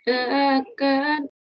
akan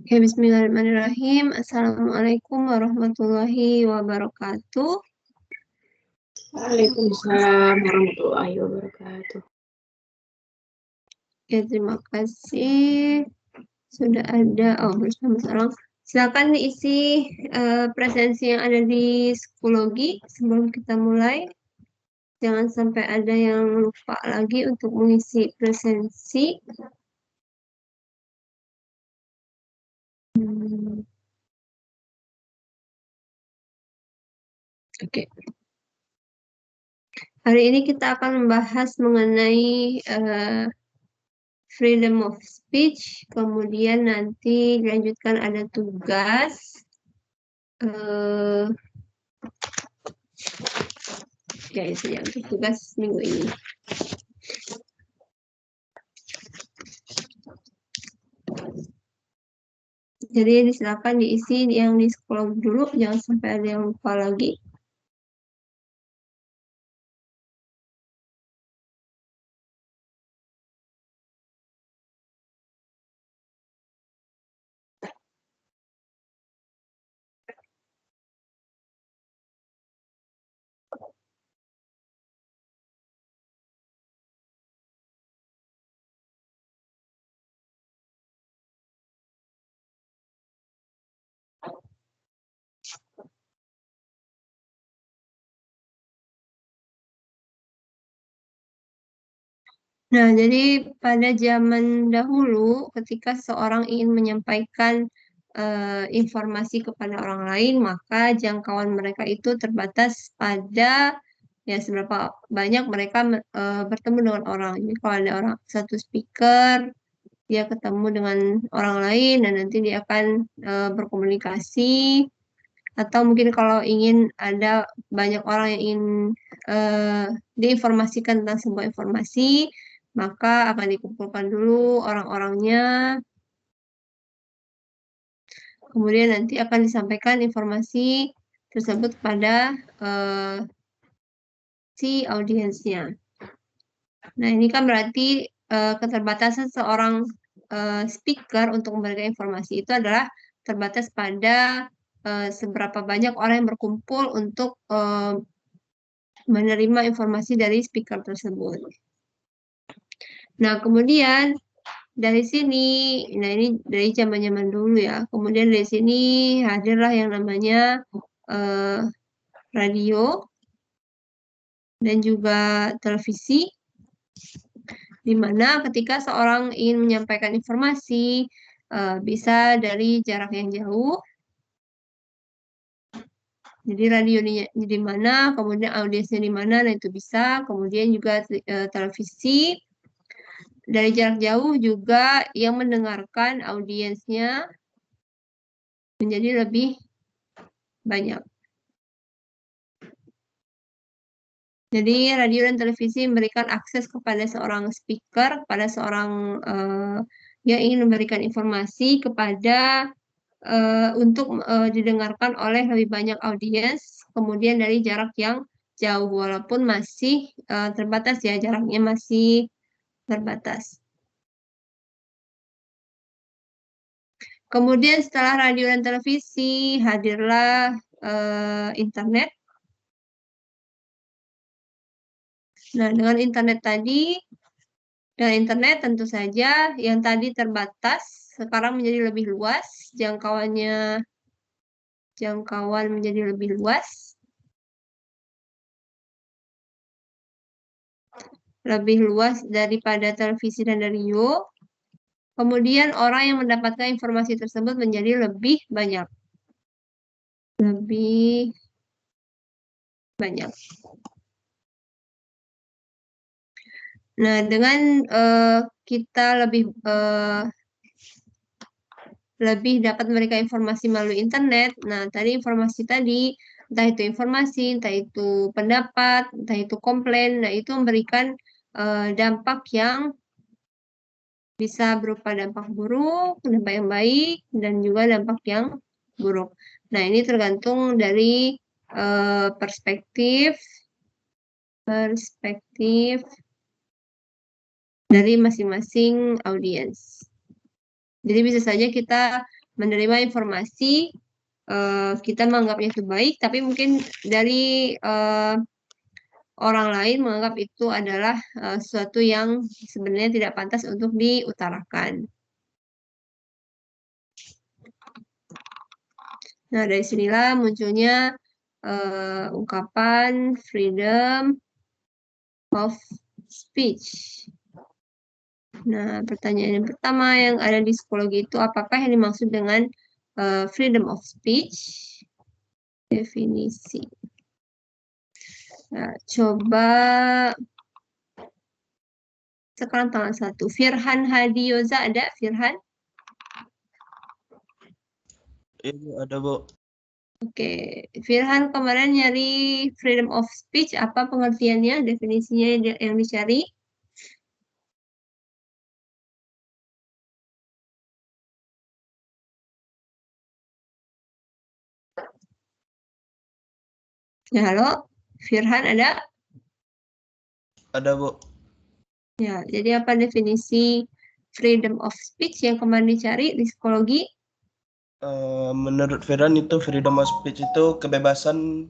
Oke, bismillahirrahmanirrahim. Assalamualaikum warahmatullahi wabarakatuh. Waalaikumsalam warahmatullahi wabarakatuh. Oke, terima kasih. Sudah ada. Oh, bersama sekarang. Silakan diisi presensi yang ada di psikologi sebelum kita mulai. Jangan sampai ada yang lupa lagi untuk mengisi presensi. Oke. Hari ini kita akan membahas mengenai freedom of speech, kemudian nanti dilanjutkan ada tugas. Ya, itu ya untuk tugas minggu ini. Jadi silakan diisi yang di scroll dulu, jangan sampai ada yang lupa lagi. Nah, jadi pada zaman dahulu ketika seorang ingin menyampaikan informasi kepada orang lain, maka jangkauan mereka itu terbatas pada ya seberapa banyak mereka bertemu dengan orang. Jadi kalau ada satu speaker, dia ketemu dengan orang lain dan nanti dia akan berkomunikasi, atau mungkin kalau ingin ada banyak orang yang ingin diinformasikan tentang sebuah informasi, maka akan dikumpulkan dulu orang-orangnya, kemudian nanti akan disampaikan informasi tersebut kepada si audiensnya. Nah, ini kan berarti keterbatasan seorang speaker untuk memberikan informasi itu adalah terbatas pada seberapa banyak orang yang berkumpul untuk menerima informasi dari speaker tersebut. Nah, kemudian dari sini, nah ini dari zaman-zaman dulu ya, kemudian dari sini hadirlah yang namanya radio dan juga televisi, di mana ketika seorang ingin menyampaikan informasi, bisa dari jarak yang jauh. Jadi radio di mana, kemudian audiensnya di mana, nah itu bisa. Kemudian juga televisi, dari jarak jauh juga yang mendengarkan audiensnya menjadi lebih banyak. Jadi radio dan televisi memberikan akses kepada seorang speaker, kepada seorang yang ingin memberikan informasi kepada untuk didengarkan oleh lebih banyak audiens, kemudian dari jarak yang jauh, walaupun masih terbatas ya, jaraknya masih terbatas. Kemudian setelah radio dan televisi, hadirlah internet. Nah, dengan internet tentu saja yang tadi terbatas, sekarang menjadi lebih luas, jangkauan menjadi lebih luas. Lebih luas daripada televisi dan radio. Kemudian orang yang mendapatkan informasi tersebut menjadi lebih banyak. Lebih banyak. Nah, dengan kita lebih dapat memberikan informasi melalui internet. Nah, tadi informasi tadi, entah itu informasi, entah itu pendapat, entah itu komplain, nah itu memberikan dampak yang bisa berupa dampak buruk, dampak yang baik, dan juga dampak yang buruk. Nah, ini tergantung dari perspektif dari masing-masing audiens. Jadi bisa saja kita menerima informasi, kita menganggapnya itu baik, tapi mungkin dari orang lain menganggap itu adalah sesuatu yang sebenarnya tidak pantas untuk diutarakan. Nah, dari sinilah munculnya ungkapan freedom of speech. Nah, pertanyaan yang pertama yang ada di psikologi itu, apakah yang dimaksud dengan freedom of speech? Definisi. Nah, coba sekarang tanggal 1. Firhan Hadioza ada? Firhan? Iya, ada, Bu. Oke, Firhan kemarin nyari freedom of speech, apa pengertiannya, definisinya yang dicari? Ya, halo? Firhan ada? Ada, Bu. Ya, jadi apa definisi freedom of speech yang kemarin dicari di psikologi? Menurut Firhan itu freedom of speech itu kebebasan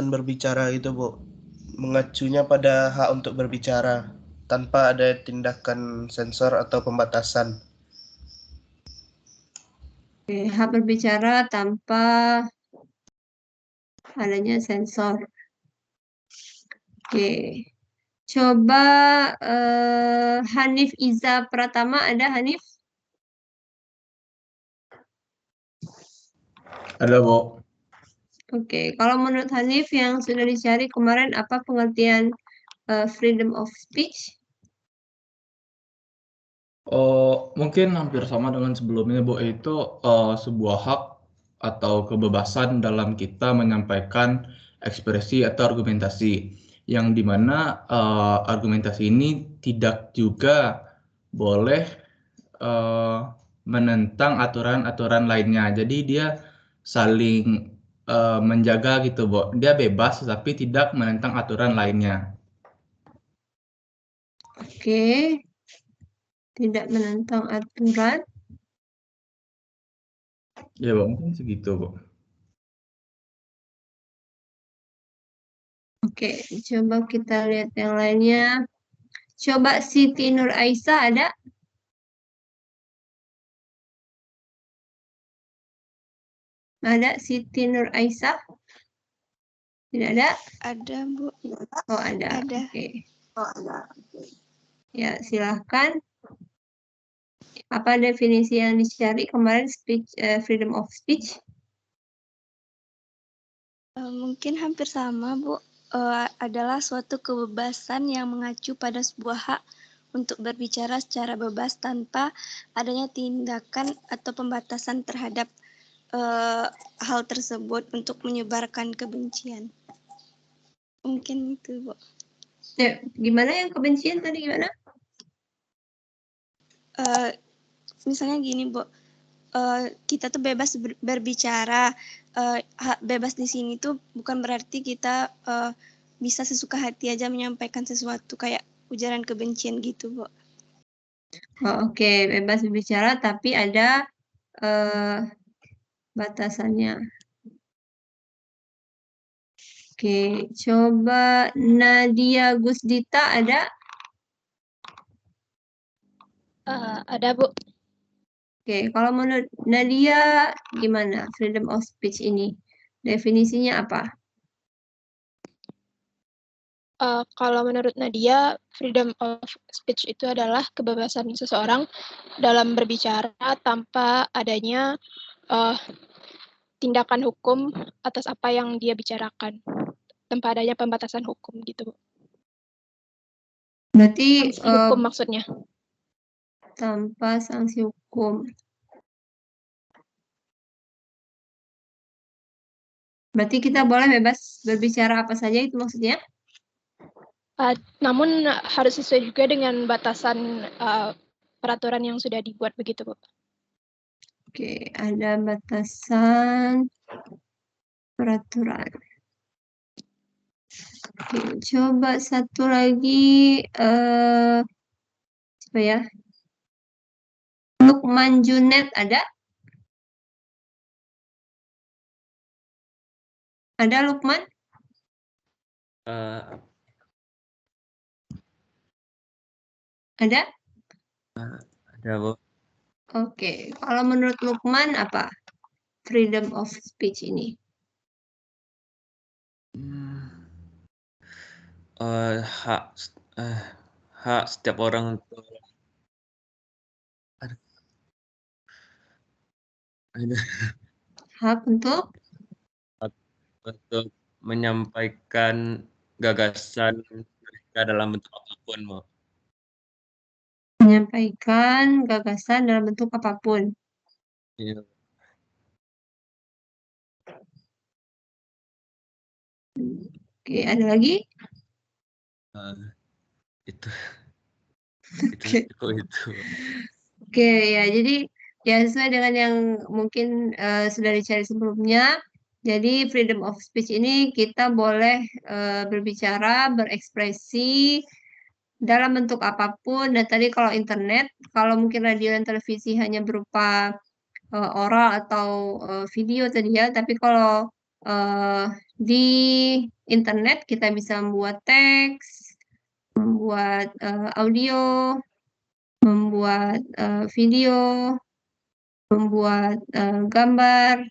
berbicara itu, Bu. Mengacunya pada hak untuk berbicara tanpa ada tindakan sensor atau pembatasan. Oke, hak berbicara tanpa adanya sensor. Oke. Coba Hanif Iza Pratama, ada Hanif? Ada, Bu. Oke, kalau menurut Hanif yang sudah dicari kemarin, apa pengertian freedom of speech? Mungkin hampir sama dengan sebelumnya, Bu, itu sebuah hak atau kebebasan dalam kita menyampaikan ekspresi atau argumentasi, yang dimana argumentasi ini tidak juga boleh menentang aturan-aturan lainnya. Jadi dia saling menjaga gitu, Bu. Dia bebas tapi tidak menentang aturan lainnya. Oke, tidak menentang aturan. Ya, Bu, mungkin segitu, Bu. Oke, coba kita lihat yang lainnya. Coba Siti Nur Aisyah ada? Ada Siti Nur Aisyah? Tidak ada? Ada, Bu. Oh, ada. Ada. Oke. Ya, silahkan. Apa definisi yang dicari kemarin freedom of speech? Mungkin hampir sama, Bu. Adalah suatu kebebasan yang mengacu pada sebuah hak untuk berbicara secara bebas tanpa adanya tindakan atau pembatasan terhadap hal tersebut untuk menyebarkan kebencian. Mungkin itu, Bu. Ya, gimana yang kebencian tadi gimana? Misalnya gini, Bu. Kita tuh bebas berbicara. Bebas di sini tuh bukan berarti kita bisa sesuka hati aja menyampaikan sesuatu kayak ujaran kebencian gitu, Bu. Oh, oke, bebas berbicara tapi ada batasannya. Oke, coba Nadia Gusdita ada? Ada, Bu. Oke, kalau menurut Nadia gimana freedom of speech ini? Definisinya apa? Kalau menurut Nadia, freedom of speech itu adalah kebebasan seseorang dalam berbicara tanpa adanya tindakan hukum atas apa yang dia bicarakan, tanpa adanya pembatasan hukum gitu. Berarti Sanksi hukum maksudnya. tanpa sanksi hukum. Berarti kita boleh bebas berbicara apa saja itu maksudnya? Namun harus sesuai juga dengan batasan peraturan yang sudah dibuat begitu, Bu. Oke, ada batasan peraturan. Oke, coba satu lagi apa ya? Lukman Junet ada? Ada Lukman? Ada? Ada, Bu. Oke, kalau menurut Lukman apa freedom of speech ini? Hak setiap orang untuk Hak untuk menyampaikan gagasan mereka dalam bentuk apapun, Bu. menyampaikan gagasan dalam bentuk apapun. Iya. Oke, ada lagi? Itu Oke. itu. Oke, ya jadi ya sesuai dengan yang mungkin sudah dicari sebelumnya. Jadi freedom of speech ini kita boleh berbicara, berekspresi dalam bentuk apapun. Dan tadi kalau internet, kalau mungkin radio dan televisi hanya berupa oral atau video tadi ya. Tapi kalau di internet kita bisa membuat teks, membuat audio, membuat video, membuat gambar,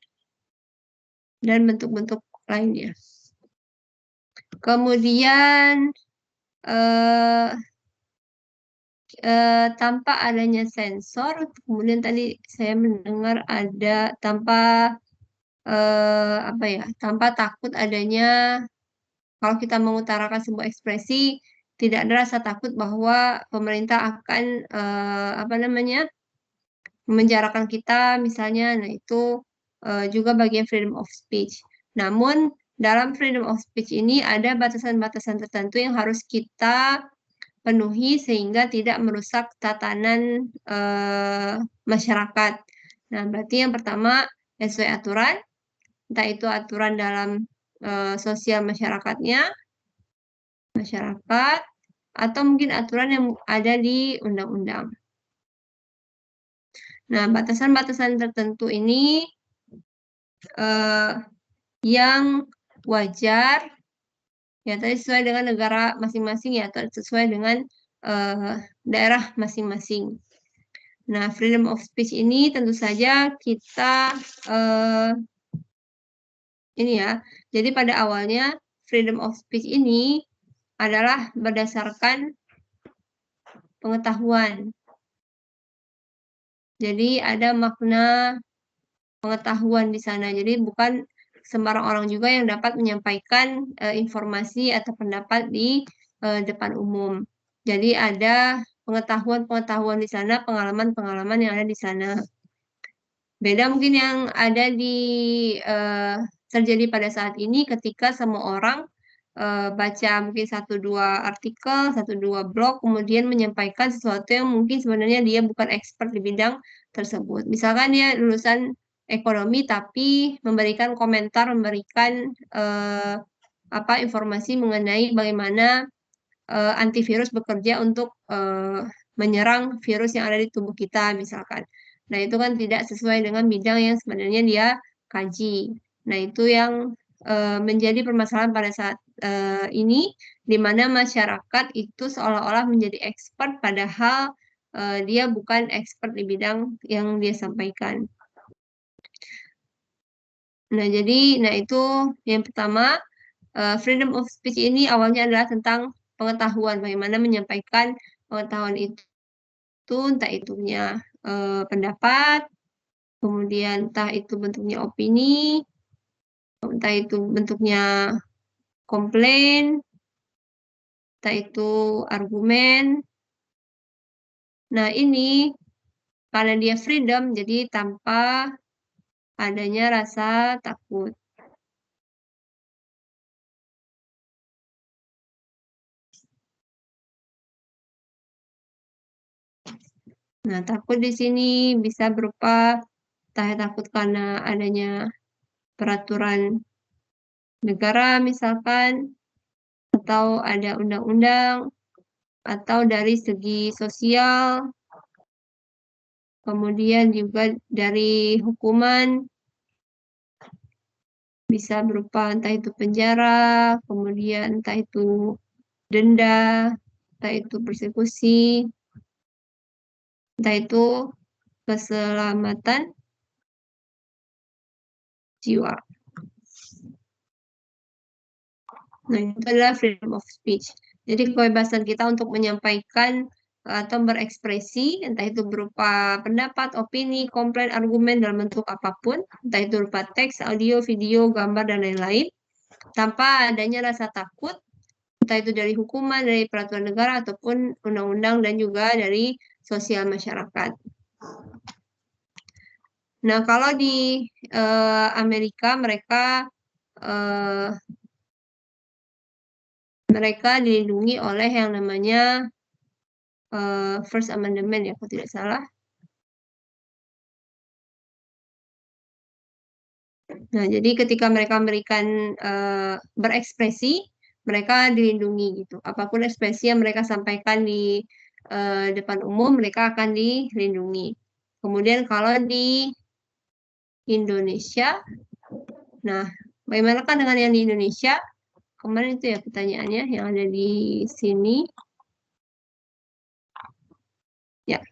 dan bentuk-bentuk lainnya. Kemudian tanpa adanya sensor, kemudian tadi saya mendengar ada tanpa apa ya, tanpa takut adanya kalau kita mengutarakan sebuah ekspresi tidak ada rasa takut bahwa pemerintah akan apa namanya memenjarakan kita misalnya. Nah, itu juga bagian freedom of speech. Namun dalam freedom of speech ini ada batasan-batasan tertentu yang harus kita penuhi sehingga tidak merusak tatanan masyarakat. Nah, berarti yang pertama sesuai aturan, entah itu aturan dalam sosial masyarakat, atau mungkin aturan yang ada di undang-undang. Nah, batasan-batasan tertentu ini yang wajar, ya tadi sesuai dengan negara masing-masing ya, atau sesuai dengan daerah masing-masing. Nah, freedom of speech ini tentu saja kita ini ya. Jadi pada awalnya freedom of speech ini adalah berdasarkan pengetahuan. Jadi ada makna pengetahuan di sana. Jadi bukan sembarang orang juga yang dapat menyampaikan informasi atau pendapat di depan umum. Jadi ada pengetahuan-pengetahuan di sana, pengalaman-pengalaman yang ada di sana. Beda mungkin yang ada di terjadi pada saat ini ketika semua orang baca mungkin 1-2 artikel, 1-2 blog, kemudian menyampaikan sesuatu yang mungkin sebenarnya dia bukan expert di bidang tersebut. Misalkan dia lulusan ekonomi tapi memberikan komentar, memberikan informasi mengenai bagaimana antivirus bekerja untuk menyerang virus yang ada di tubuh kita misalkan. Nah, itu kan tidak sesuai dengan bidang yang sebenarnya dia kaji. Nah, itu yang menjadi permasalahan pada saat ini, di mana masyarakat itu seolah-olah menjadi expert padahal dia bukan expert di bidang yang dia sampaikan. Nah, itu yang pertama, freedom of speech ini awalnya adalah tentang pengetahuan, bagaimana menyampaikan pengetahuan itu entah itunya pendapat, kemudian entah itu bentuknya opini, entah itu bentuknya komplain, entah itu argumen. Nah, ini karena dia freedom, jadi tanpa adanya rasa takut. Nah, takut di sini bisa berupa takut karena adanya peraturan negara misalkan, atau ada undang-undang, atau dari segi sosial, kemudian juga dari hukuman, bisa berupa entah itu penjara, kemudian entah itu denda, entah itu persekusi, entah itu keselamatan jiwa. Nah, itu adalah freedom of speech. Jadi kebebasan kita untuk menyampaikan atau berekspresi, entah itu berupa pendapat, opini, komplain, argumen dalam bentuk apapun, entah itu berupa teks, audio, video, gambar, dan lain-lain, tanpa adanya rasa takut, entah itu dari hukuman, dari peraturan negara, ataupun undang-undang, dan juga dari sosial masyarakat. Nah, kalau di Amerika, mereka dilindungi oleh yang namanya First Amendment ya, kalau tidak salah. Nah, jadi ketika mereka memberikan berekspresi, mereka dilindungi gitu. Apapun ekspresi yang mereka sampaikan di depan umum, mereka akan dilindungi. Kemudian kalau di Indonesia, nah bagaimana kan dengan yang di Indonesia? Kemarin itu ya pertanyaannya yang ada di sini. Ya.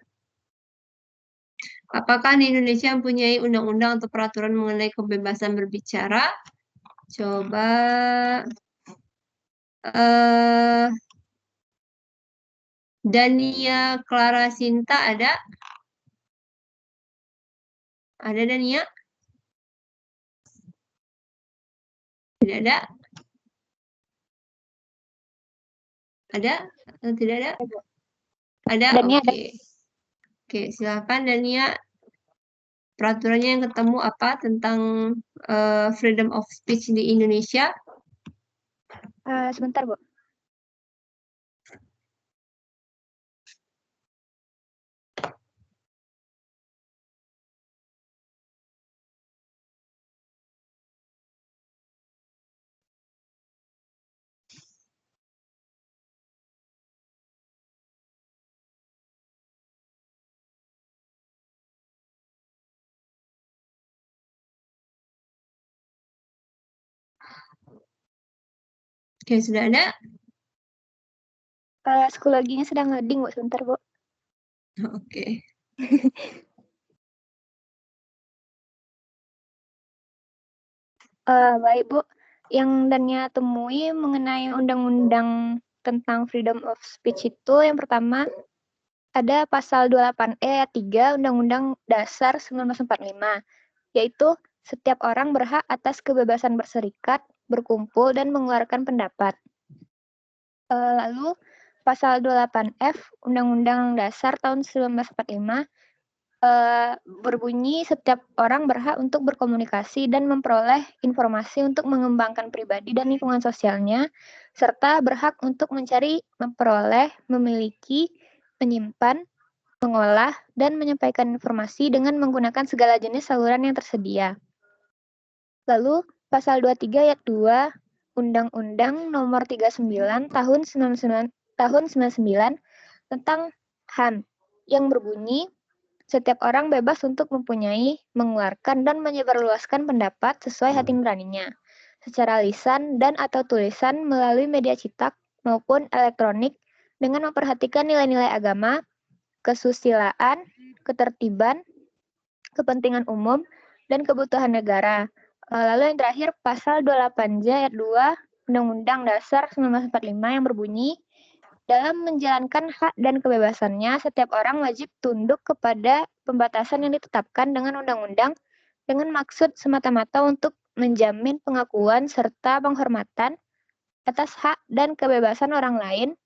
Apakah di Indonesia mempunyai undang-undang atau peraturan mengenai kebebasan berbicara? Coba Dania Clara Sinta ada? Ada Dania? Tidak ada? Ada? Tidak ada? Ada? Oke. Oke, silakan Dania. Peraturannya yang ketemu apa tentang freedom of speech di Indonesia? Sebentar, Bu. Oke, sudah ada? Psikologinya sedang loading, Bu. Sebentar, Bu. Oke. Baik, Bu. Yang Dania temui mengenai undang-undang tentang freedom of speech itu yang pertama ada pasal 28E ayat 3 Undang-Undang Dasar 1945, yaitu setiap orang berhak atas kebebasan berserikat, berkumpul, dan mengeluarkan pendapat. Lalu pasal 28F Undang-Undang Dasar tahun 1945 berbunyi setiap orang berhak untuk berkomunikasi dan memperoleh informasi untuk mengembangkan pribadi dan lingkungan sosialnya, serta berhak untuk mencari, memperoleh, memiliki, menyimpan, mengolah, dan menyampaikan informasi dengan menggunakan segala jenis saluran yang tersedia. Lalu, pasal 23 ayat 2 Undang-Undang Nomor 39 tahun 99 tentang HAM yang berbunyi setiap orang bebas untuk mempunyai, mengeluarkan, dan menyebarluaskan pendapat sesuai hati nuraninya, secara lisan dan atau tulisan melalui media cetak maupun elektronik dengan memperhatikan nilai-nilai agama, kesusilaan, ketertiban, kepentingan umum, dan kebutuhan negara. Lalu yang terakhir, pasal 28J ayat 2 Undang-Undang Dasar 1945 yang berbunyi, dalam menjalankan hak dan kebebasannya, setiap orang wajib tunduk kepada pembatasan yang ditetapkan dengan undang-undang dengan maksud semata-mata untuk menjamin pengakuan serta penghormatan atas hak dan kebebasan orang lain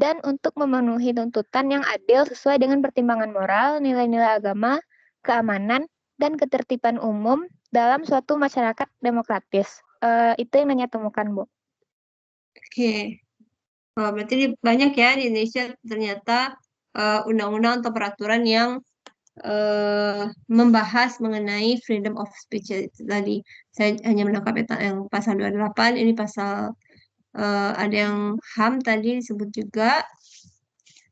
dan untuk memenuhi tuntutan yang adil sesuai dengan pertimbangan moral, nilai-nilai agama, keamanan, dan ketertiban umum dalam suatu masyarakat demokratis. Itu yang Nanya temukan, Bu. Oke. Berarti banyak ya di Indonesia ternyata undang-undang atau peraturan yang membahas mengenai freedom of speech tadi. Saya hanya menangkap yang pasal 28, ini pasal ada yang HAM tadi disebut juga.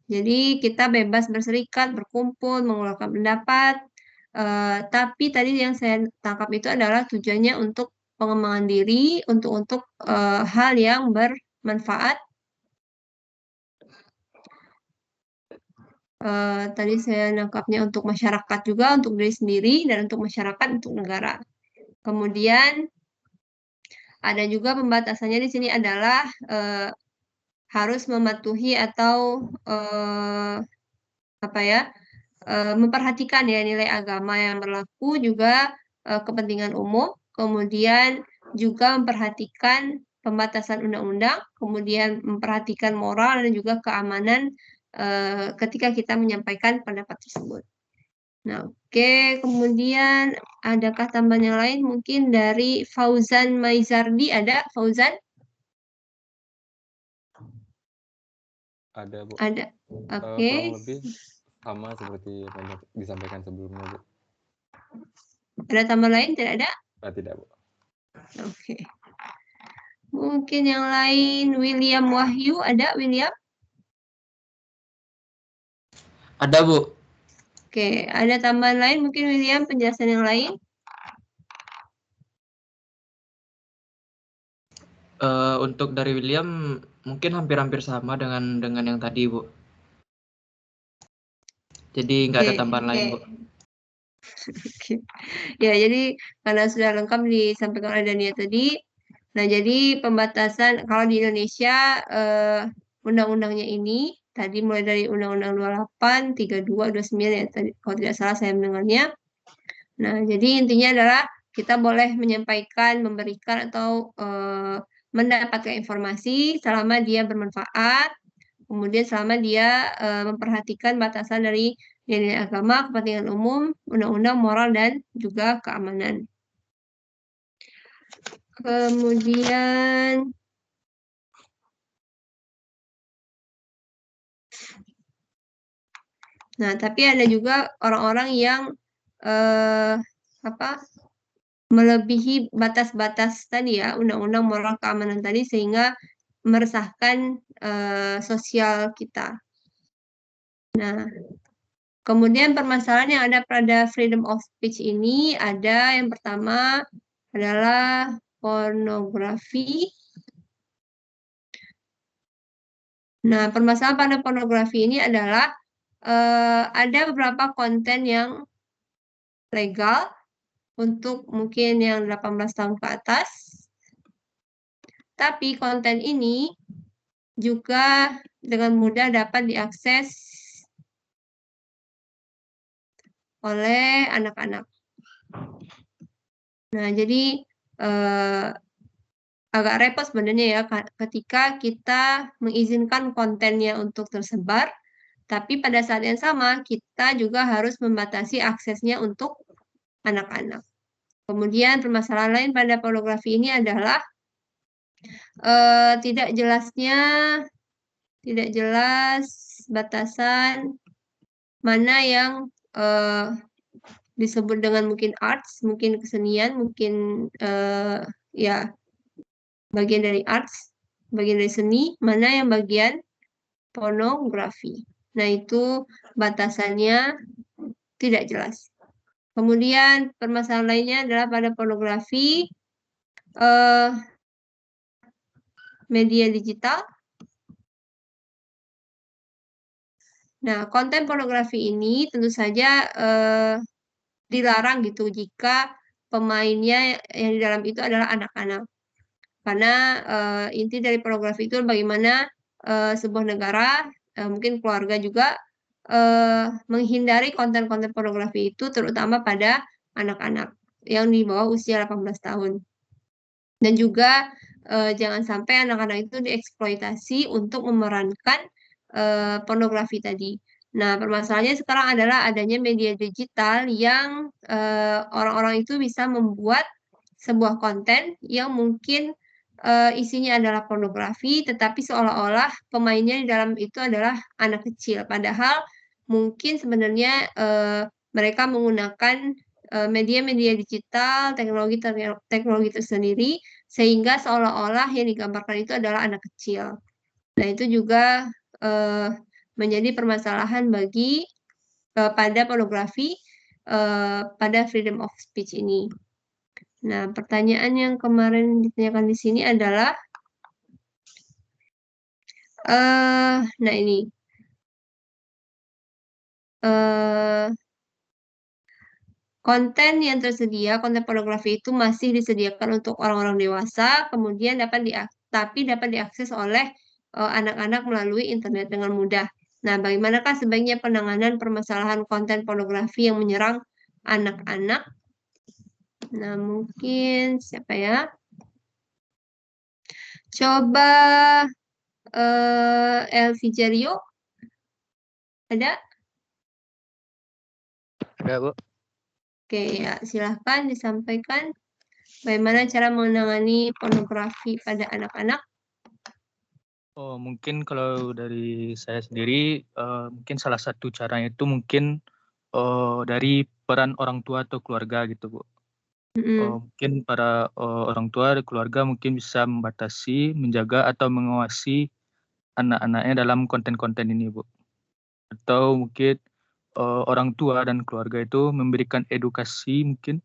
Jadi kita bebas berserikat, berkumpul, mengeluarkan pendapat. Tapi tadi yang saya tangkap itu adalah tujuannya untuk pengembangan diri, untuk hal yang bermanfaat. Tadi saya nangkapnya untuk masyarakat juga, untuk diri sendiri, dan untuk masyarakat, untuk negara. Kemudian ada juga pembatasannya di sini adalah harus mematuhi atau memperhatikan ya nilai agama yang berlaku, juga kepentingan umum, kemudian juga memperhatikan pembatasan undang-undang, kemudian memperhatikan moral dan juga keamanan ketika kita menyampaikan pendapat tersebut. Nah, oke. Kemudian adakah tambahan yang lain? Mungkin dari Fauzan Maizardi ada, Fauzan? Ada, Bu. Ada. Oke. Kurang lebih sama seperti yang disampaikan sebelumnya, Bu. Ada tambahan lain? Tidak ada? Tidak, Bu. Oke. Mungkin yang lain, William Wahyu ada, William? Ada, Bu. Oke, ada tambahan lain mungkin William, penjelasan yang lain? Untuk dari William mungkin hampir-hampir sama dengan yang tadi, Bu. Jadi nggak ada tambahan lain, Bu. Oke. Ya, jadi karena sudah lengkap disampaikan oleh Dania tadi, nah jadi pembatasan kalau di Indonesia undang-undangnya ini tadi mulai dari Undang-Undang 28, 32, 29 ya tadi kalau tidak salah saya mendengarnya. Nah, jadi intinya adalah kita boleh menyampaikan, memberikan atau mendapatkan informasi selama dia bermanfaat, kemudian selama dia memperhatikan batasan dari nilai agama, kepentingan umum, undang-undang, moral, dan juga keamanan. Kemudian nah, tapi ada juga orang-orang yang melebihi batas-batas tadi ya, undang-undang, moral, keamanan tadi sehingga meresahkan sosial kita. Nah, kemudian permasalahan yang ada pada freedom of speech ini ada yang pertama adalah pornografi. Nah, permasalahan pada pornografi ini adalah ada beberapa konten yang legal untuk mungkin yang 18 tahun ke atas. Tapi konten ini juga dengan mudah dapat diakses oleh anak-anak. Nah, jadi agak repot sebenarnya ya ketika kita mengizinkan kontennya untuk tersebar, tapi pada saat yang sama kita juga harus membatasi aksesnya untuk anak-anak. Kemudian permasalahan lain pada pornografi ini adalah tidak jelas batasan mana yang disebut dengan mungkin arts, mungkin kesenian, mungkin ya bagian dari arts, bagian dari seni, mana yang bagian pornografi. Nah, itu batasannya tidak jelas. Kemudian permasalahan lainnya adalah pada pornografi media digital. Nah, konten pornografi ini tentu saja dilarang gitu jika pemainnya yang di dalam itu adalah anak-anak. Karena inti dari pornografi itu bagaimana sebuah negara, mungkin keluarga juga, menghindari konten-konten pornografi itu terutama pada anak-anak yang di bawah usia 18 tahun. Dan juga jangan sampai anak-anak itu dieksploitasi untuk memerankan pornografi tadi. Nah, permasalahannya sekarang adalah adanya media digital yang orang-orang itu bisa membuat sebuah konten yang mungkin isinya adalah pornografi, tetapi seolah-olah pemainnya di dalam itu adalah anak kecil. Padahal mungkin sebenarnya mereka menggunakan media-media digital, teknologi tersendiri, sehingga seolah-olah yang digambarkan itu adalah anak kecil. Nah, itu juga menjadi permasalahan bagi pada pornografi pada freedom of speech ini. Nah, pertanyaan yang kemarin ditanyakan di sini adalah, nah ini, konten yang tersedia, konten pornografi itu masih disediakan untuk orang-orang dewasa, kemudian dapat diakses oleh anak-anak melalui internet dengan mudah. Nah, bagaimanakah sebaiknya penanganan permasalahan konten pornografi yang menyerang anak-anak? Nah, mungkin siapa ya? Coba Elvi Jario. Ada? Ada, Bu. Oke, ya, silahkan disampaikan bagaimana cara menangani pornografi pada anak-anak. Oh, mungkin kalau dari saya sendiri, mungkin salah satu caranya itu mungkin dari peran orang tua atau keluarga gitu, Bu. Mungkin para orang tua dan keluarga mungkin bisa membatasi, menjaga atau mengawasi anak-anaknya dalam konten-konten ini, Bu. Atau mungkin orang tua dan keluarga itu memberikan edukasi mungkin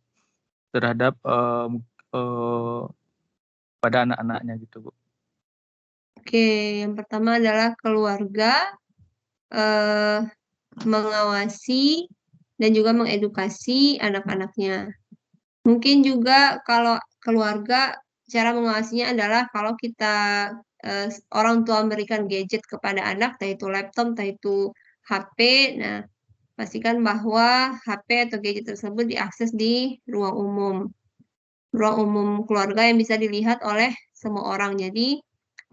terhadap pada anak-anaknya gitu, Bu. Oke, yang pertama adalah keluarga mengawasi dan juga mengedukasi anak-anaknya. Mungkin juga kalau keluarga, cara mengawasinya adalah kalau kita orang tua memberikan gadget kepada anak, entah itu laptop, entah itu HP, nah pastikan bahwa HP atau gadget tersebut diakses di ruang umum keluarga yang bisa dilihat oleh semua orang. Jadi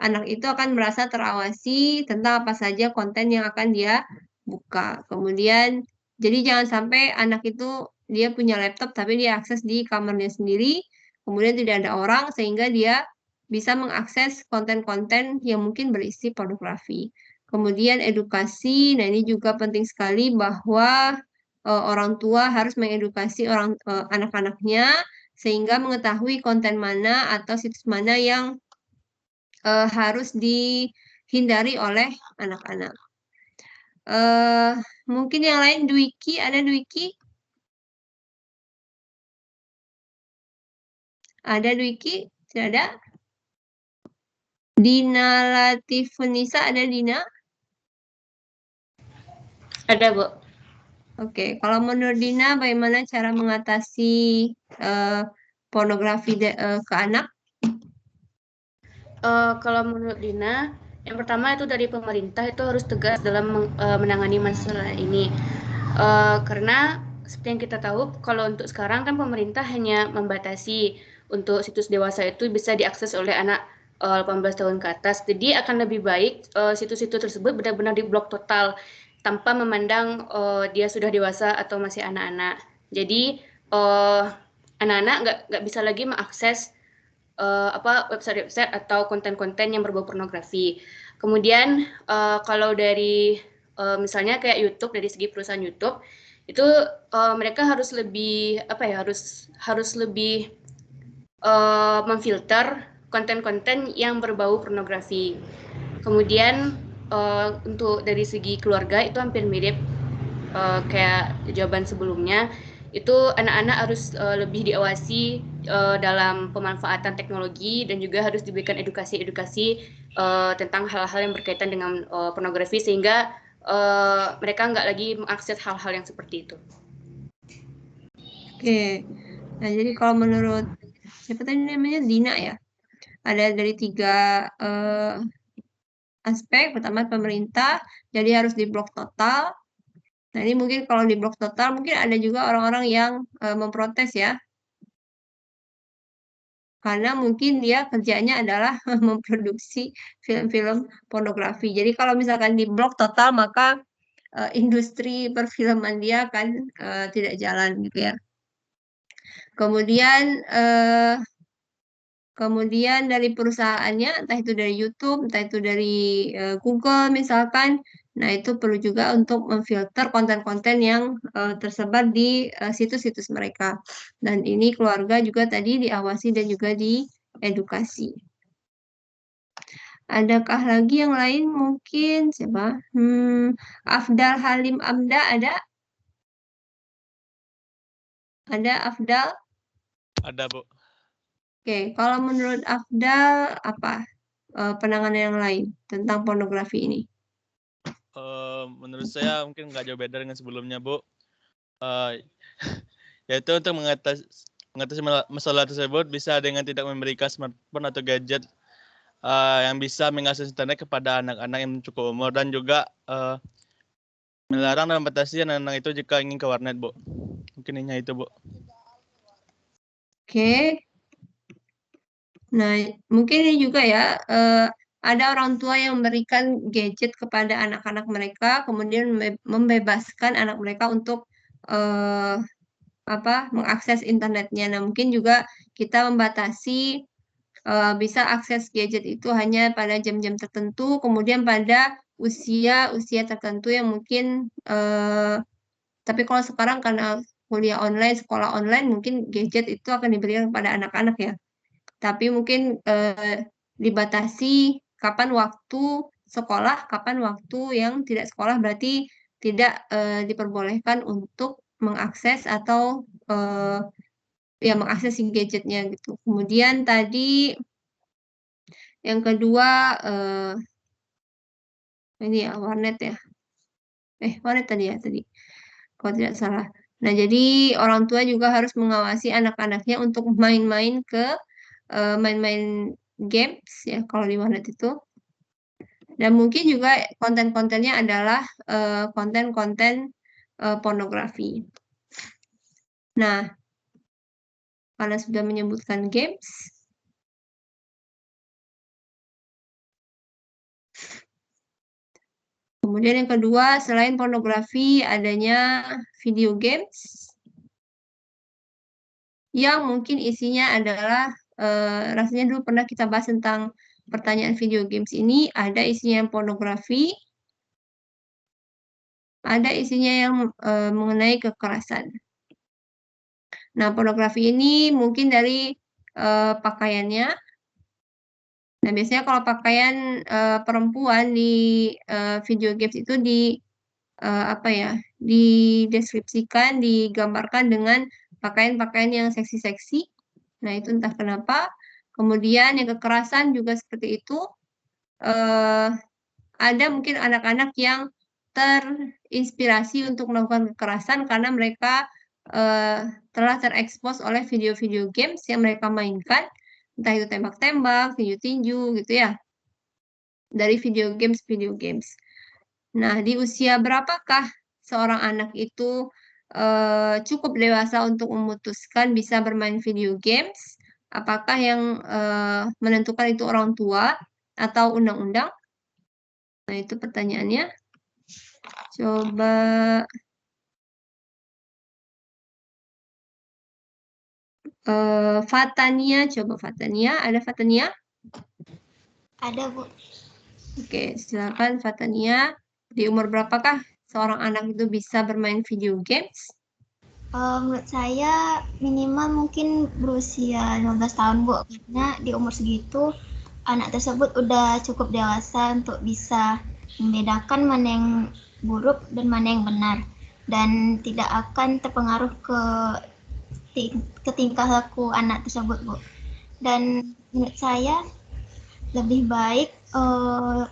anak itu akan merasa terawasi tentang apa saja konten yang akan dia buka. Kemudian, jadi jangan sampai anak itu dia punya laptop tapi dia akses di kamarnya sendiri, kemudian tidak ada orang sehingga dia bisa mengakses konten-konten yang mungkin berisi pornografi. Kemudian edukasi, nah ini juga penting sekali bahwa orang tua harus mengedukasi anak-anaknya sehingga mengetahui konten mana atau situs mana yang harus dihindari oleh anak-anak. Mungkin yang lain, Dwiki, ada Dwiki? Ada Dwiki? Tidak ada? Dina Latifunisa, ada Dina? Ada, Bu. Oke, kalau menurut Dina, bagaimana cara mengatasi pornografi ke anak? Kalau menurut Dina, yang pertama itu dari pemerintah itu harus tegas dalam menangani masalah ini. Karena seperti yang kita tahu, kalau untuk sekarang kan pemerintah hanya membatasi untuk situs dewasa itu bisa diakses oleh anak 18 tahun ke atas. Jadi akan lebih baik situs-situs tersebut benar-benar diblok total tanpa memandang dia sudah dewasa atau masih anak-anak. Jadi anak-anak nggak bisa lagi mengakses website-website atau konten-konten yang berbau pornografi. Kemudian kalau dari misalnya kayak YouTube, dari segi perusahaan YouTube itu mereka harus lebih harus lebih memfilter konten-konten yang berbau pornografi. Kemudian untuk dari segi keluarga itu hampir mirip kayak jawaban sebelumnya. Itu anak-anak harus lebih diawasi dalam pemanfaatan teknologi dan juga harus diberikan edukasi-edukasi tentang hal-hal yang berkaitan dengan pornografi sehingga mereka nggak lagi mengakses hal-hal yang seperti itu. Oke. Nah, jadi kalau menurut siapa tadi namanya, Dina ya, ada dari 3 aspek. Pertama pemerintah, jadi harus diblok total. Nah, ini mungkin kalau diblok total mungkin ada juga orang-orang yang memprotes ya. Karena mungkin dia kerjanya adalah memproduksi film-film pornografi. Jadi kalau misalkan diblok total maka industri perfilman dia akan tidak jalan gitu ya. Kemudian dari perusahaannya, entah itu dari YouTube, entah itu dari Google misalkan, nah itu perlu juga untuk memfilter konten-konten yang tersebar di situs-situs mereka. Dan ini keluarga juga tadi diawasi dan juga diedukasi. Adakah lagi yang lain mungkin? Siapa? Afdal Halim Amda ada? Ada Afdal? Ada, Bu. Oke, kalau menurut Afdal apa penanganan yang lain tentang pornografi ini? Menurut saya mungkin nggak jauh beda dengan sebelumnya, Bu. Yaitu untuk mengatasi masalah tersebut bisa dengan tidak memberikan smartphone atau gadget yang bisa mengakses internet kepada anak-anak yang cukup umur dan juga melarang dan membatasi anak-anak itu jika ingin ke warnet, Bu. Mungkin hanya itu, Bu. Oke. Nah, mungkin ini juga ya, ada orang tua yang memberikan gadget kepada anak-anak mereka, kemudian membebaskan anak mereka untuk mengakses internetnya. Nah, mungkin juga kita membatasi bisa akses gadget itu hanya pada jam-jam tertentu, kemudian pada usia tertentu yang mungkin tapi kalau sekarang karena kuliah online, sekolah online, mungkin gadget itu akan diberikan kepada anak-anak ya. Tapi mungkin dibatasi kapan waktu sekolah, kapan waktu yang tidak sekolah, berarti tidak diperbolehkan untuk mengakses atau mengakses si gadgetnya gitu. Kemudian tadi yang kedua ini ya warnet ya. Warnet tadi ya tadi. Kalau tidak salah. Nah, jadi orang tua juga harus mengawasi anak-anaknya untuk main-main games ya kalau di warnet itu. Dan mungkin juga konten-kontennya adalah konten-konten pornografi. Nah, karena sudah menyebutkan games, kemudian yang kedua, selain pornografi, adanya video games yang mungkin isinya adalah, rasanya dulu pernah kita bahas tentang pertanyaan video games ini, ada isinya yang pornografi, ada isinya yang mengenai kekerasan. Nah, pornografi ini mungkin dari pakaiannya. Nah, biasanya kalau pakaian perempuan di video games itu dideskripsikan, digambarkan dengan pakaian-pakaian yang seksi-seksi. Nah, itu entah kenapa. Kemudian yang kekerasan juga seperti itu. Ada mungkin anak-anak yang terinspirasi untuk melakukan kekerasan karena mereka telah terekspos oleh video-video games yang mereka mainkan, entah itu tembak-tembak, tinju-tinju gitu ya, dari video games. Nah, di usia berapakah seorang anak itu cukup dewasa untuk memutuskan bisa bermain video games? Apakah yang menentukan itu orang tua atau undang-undang? Nah, itu pertanyaannya. Coba Fatania, coba Fatania. Ada Fatania? Ada, Bu. Oke, silakan Fatania. Di umur berapakah seorang anak itu bisa bermain video games? Menurut saya minimal mungkin berusia 15 tahun, Bu. Karena di umur segitu anak tersebut udah cukup dewasa untuk bisa membedakan mana yang buruk dan mana yang benar. Dan tidak akan terpengaruh ke tingkah laku anak tersebut, Bu. Dan menurut saya lebih baik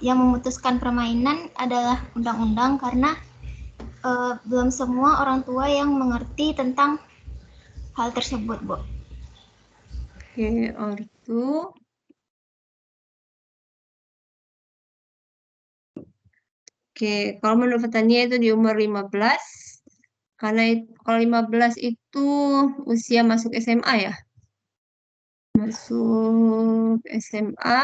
yang memutuskan permainan adalah undang-undang karena belum semua orang tua yang mengerti tentang hal tersebut, Bu. Oke, ortu. Oke, kalau menurut Fatania itu di umur 15. Karena kalau 15 itu usia masuk SMA ya. Masuk SMA.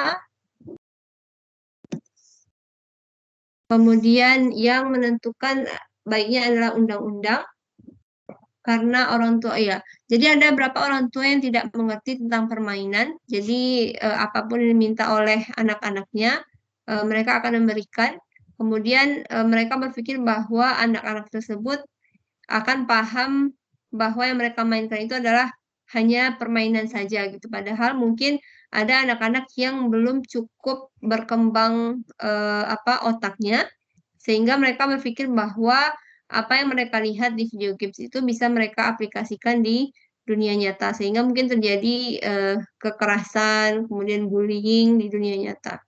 Kemudian yang menentukan baiknya adalah undang-undang. Karena orang tua ya. Jadi ada beberapa orang tua yang tidak mengerti tentang permainan. Jadi apapun yang diminta oleh anak-anaknya, mereka akan memberikan. Kemudian mereka berpikir bahwa anak-anak tersebut akan paham bahwa yang mereka mainkan itu adalah hanya permainan saja gitu. Padahal mungkin ada anak-anak yang belum cukup berkembang otaknya, sehingga mereka berpikir bahwa apa yang mereka lihat di video games itu bisa mereka aplikasikan di dunia nyata, sehingga mungkin terjadi kekerasan, kemudian bullying di dunia nyata.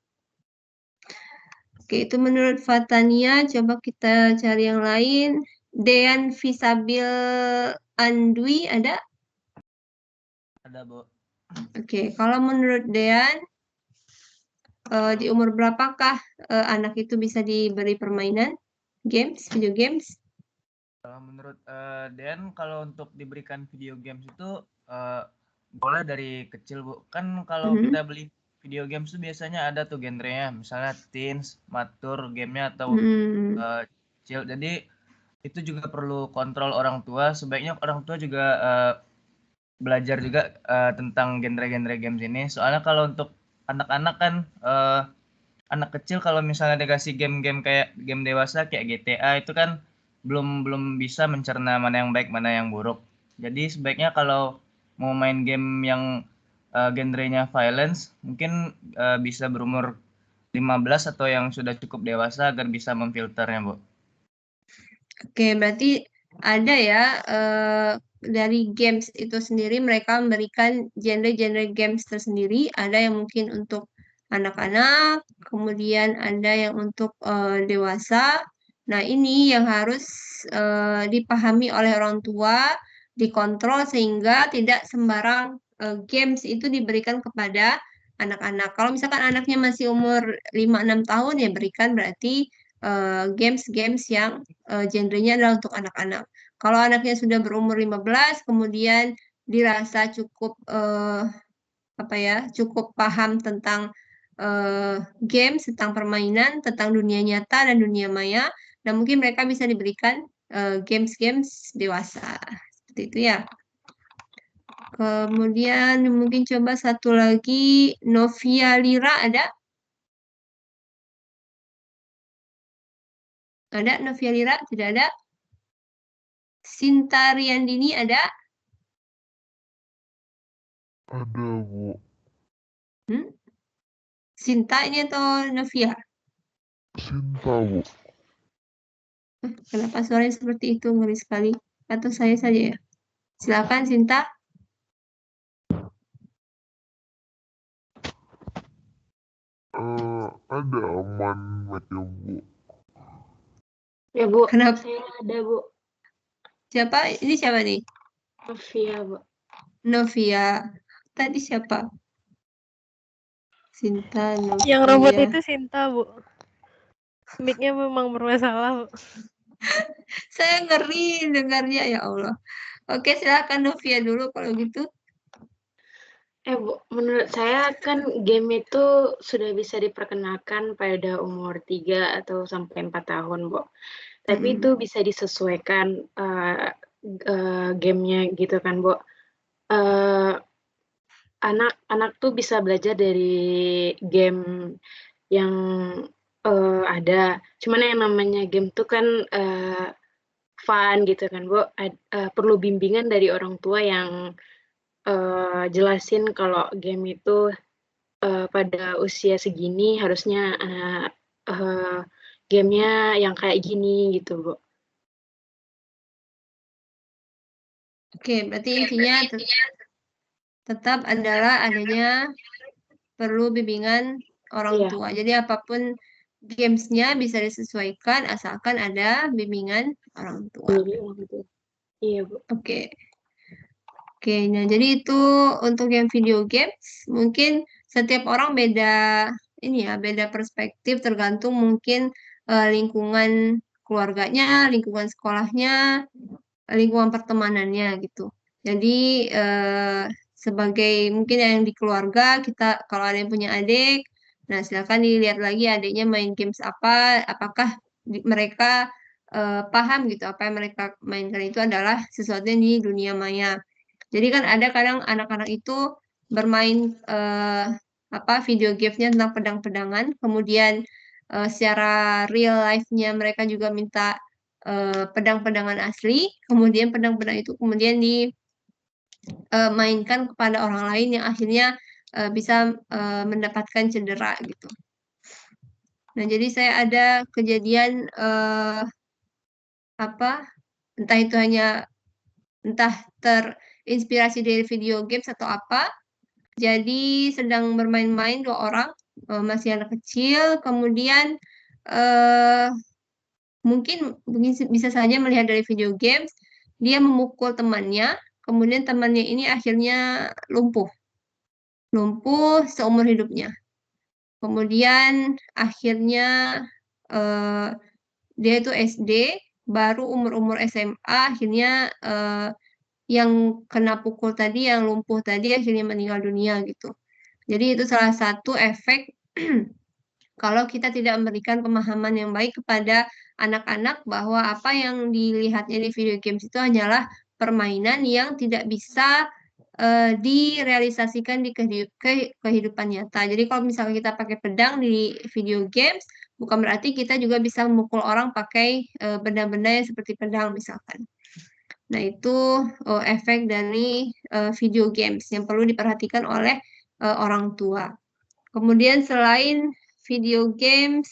Oke, itu menurut Fatania. Coba kita cari yang lain. Dean Visabil Andwi ada? Ada, Bu. Oke, kalau menurut Dean, di umur berapakah anak itu bisa diberi permainan? Games, video games? Menurut Dean, kalau untuk diberikan video games itu boleh dari kecil, Bu. Kan kalau kita beli video games itu biasanya ada tuh genrenya, misalnya teens, mature gamenya atau chill. Jadi itu juga perlu kontrol orang tua. Sebaiknya orang tua juga belajar juga tentang genre-genre games ini. Soalnya kalau untuk anak-anak kan anak kecil kalau misalnya dikasih game-game kayak game dewasa kayak GTA itu kan belum bisa mencerna mana yang baik mana yang buruk. Jadi sebaiknya kalau mau main game yang genrenya violence mungkin bisa berumur 15 atau yang sudah cukup dewasa agar bisa memfilternya, Bu. Oke, berarti ada ya dari games itu sendiri mereka memberikan genre-genre games tersendiri. Ada yang mungkin untuk anak-anak, kemudian ada yang untuk dewasa. Nah, ini yang harus dipahami oleh orang tua, dikontrol sehingga tidak sembarang games itu diberikan kepada anak-anak. Kalau misalkan anaknya masih umur 5-6 tahun ya berikan berarti games-games yang genrenya adalah untuk anak-anak. Kalau anaknya sudah berumur 15, kemudian dirasa cukup cukup paham tentang games, tentang permainan, tentang dunia nyata dan dunia maya, dan mungkin mereka bisa diberikan games-games dewasa. Seperti itu ya. Kemudian mungkin coba satu lagi, Novia Lira ada? Ada Novia Lira? Tidak ada? Sinta Riandini ada? Ada, Bu. Sinta ini atau Novia? Sinta, Bu. Kenapa suaranya seperti itu? Ngeri sekali. Atau saya saja ya? Silakan Sinta. Ada aman ya, Bu. Ya, Bu. Kenapa? Saya ada, Bu. Siapa? Ini siapa nih? Novia, Bu. Novia. Tadi siapa? Sinta, Novia. Yang robot itu Sinta, Bu. Mic-nya memang bermasalah, Bu. Saya ngeri dengarnya, ya Allah. Oke, silakan Novia dulu kalau gitu. Bu, menurut saya kan game itu sudah bisa diperkenalkan pada umur 3 atau sampai 4 tahun, Bu. Tapi itu bisa disesuaikan gamenya gitu kan, Bu. Anak-anak tuh bisa belajar dari game yang ada. Cuman yang namanya game tuh kan fun gitu kan, Bu. Perlu bimbingan dari orang tua yang jelasin kalau game itu pada usia segini harusnya gamenya yang kayak gini gitu, Bu. Oke, berarti intinya tetap adalah adanya perlu bimbingan orang tua. Jadi apapun games-nya bisa disesuaikan asalkan ada bimbingan orang tua. Iya, Bu. Oke. Oke, nah jadi itu untuk yang video games, mungkin setiap orang beda ini ya, beda perspektif tergantung mungkin lingkungan keluarganya, lingkungan sekolahnya, lingkungan pertemanannya gitu. Jadi sebagai mungkin yang di keluarga kita kalau ada yang punya adik, nah silakan dilihat lagi adiknya main games apa, apakah mereka paham gitu apa yang mereka mainkan itu adalah sesuatu yang di dunia maya. Jadi kan ada kadang anak-anak itu bermain video gamesnya tentang pedang-pedangan, kemudian secara real life-nya mereka juga minta pedang-pedangan asli, kemudian pedang-pedang itu kemudian dimainkan kepada orang lain yang akhirnya bisa mendapatkan cedera gitu. Nah, jadi saya ada kejadian entah itu entah terinspirasi dari video games atau apa. Jadi sedang bermain-main 2 orang, masih anak kecil, kemudian mungkin bisa saja melihat dari video games, dia memukul temannya, kemudian temannya ini akhirnya lumpuh seumur hidupnya. Kemudian akhirnya dia itu SD, baru umur SMA akhirnya yang kena pukul tadi, yang lumpuh tadi akhirnya meninggal dunia gitu. Jadi itu salah satu efek kalau kita tidak memberikan pemahaman yang baik kepada anak-anak bahwa apa yang dilihatnya di video games itu hanyalah permainan yang tidak bisa direalisasikan di kehidupan nyata. Jadi kalau misalnya kita pakai pedang di video games, bukan berarti kita juga bisa memukul orang pakai benda-benda yang seperti pedang misalkan. Nah, itu efek dari video games yang perlu diperhatikan oleh orang tua. Kemudian selain video games,